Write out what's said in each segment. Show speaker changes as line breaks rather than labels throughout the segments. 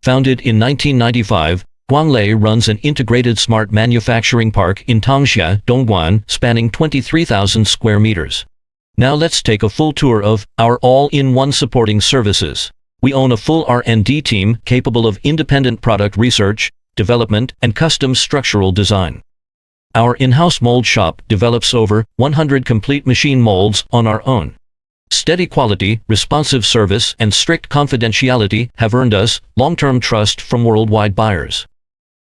Founded in 1995, GUANGLEI runs an integrated smart manufacturing park in Tangsha, Dongguan, spanning 23,000 square meters. Now let's take a full tour of our all-in-one supporting services. We own a full R&D team capable of independent product research, development, and custom structural design. Our in-house mold shop develops over 100 complete machine molds on our own. Steady quality, responsive service, and strict confidentiality have earned us long-term trust from worldwide buyers.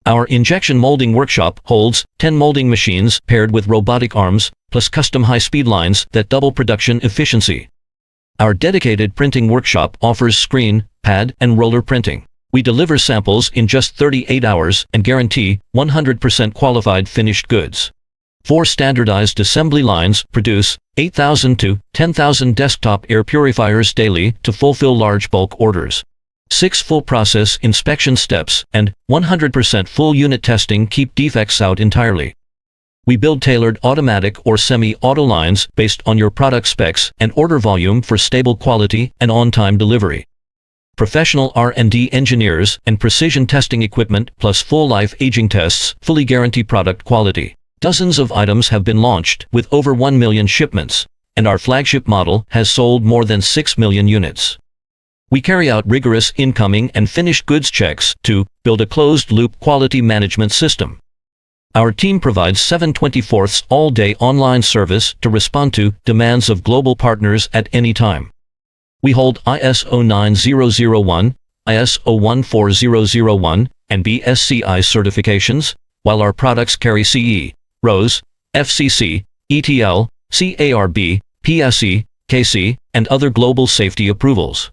Our injection molding workshop holds 10 molding machines paired with robotic arms, plus custom high-speed lines that double production efficiency. Our dedicated printing workshop offers screen, pad, and roller printing. We deliver samples in just 38 hours and guarantee 100% qualified finished goods. 4 standardized assembly lines produce 8,000 to 10,000 desktop air purifiers daily to fulfill large bulk orders. 6 full process inspection steps and 100% full unit testing keep defects out entirely. We build tailored automatic or semi-auto lines based on your product specs and order volume for stable quality and on-time delivery. Professional R&D engineers and precision testing equipment plus full-life aging tests fully guarantee product quality. Dozens of items have been launched with over 1 million shipments, and our flagship model has sold more than 6 million units. We carry out rigorous incoming and finished goods checks to build a closed-loop quality management system. Our team provides 7/24 all-day online service to respond to demands of global partners at any time. We hold ISO 9001, ISO 14001, and BSCI certifications, while our products carry CE, RoHS, FCC, ETL, CARB, PSE, KC, and other global safety approvals.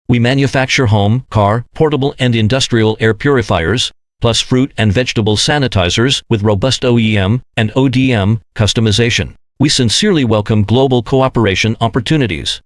We manufacture home, car, portable and industrial air purifiers, plus fruit and vegetable sanitizers with robust OEM and ODM customization. We sincerely welcome global cooperation opportunities.